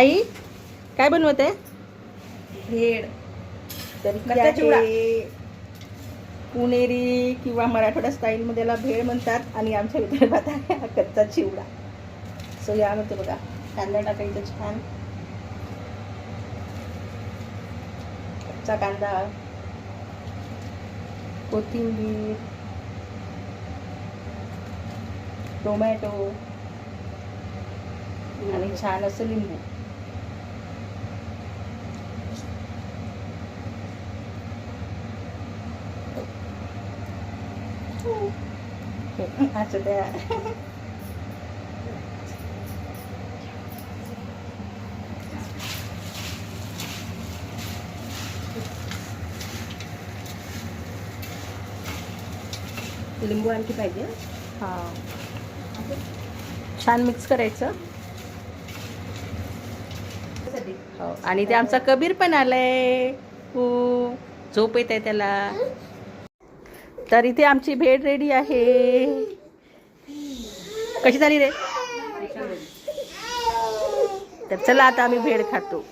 ताई काय बनवत आहे? भेळ. तर कच्चा चिवडा. पुणेरी किंवा मराठवाडा स्टाईलमध्ये याला भेळ म्हणतात आणि आमच्या विदर्भात आहे हा कच्चा चिवडा. सो यामध्ये बघा कांदा टाकायचा छान, कच्चा कांदा, कोथिंबीर, टोमॅटो आणि छान असं लिंबू. असं त्या लिंबू आणखी पाहिजे. हां, छान मिक्स करायचं. हो, आणि ते आमचा कबीर पण आलाय. हो, झोप येत आहे त्याला. तर इथे आमची भेळ रेडी आहे. कशी झाली रे? तर चला आता आम्ही भेळ खातो.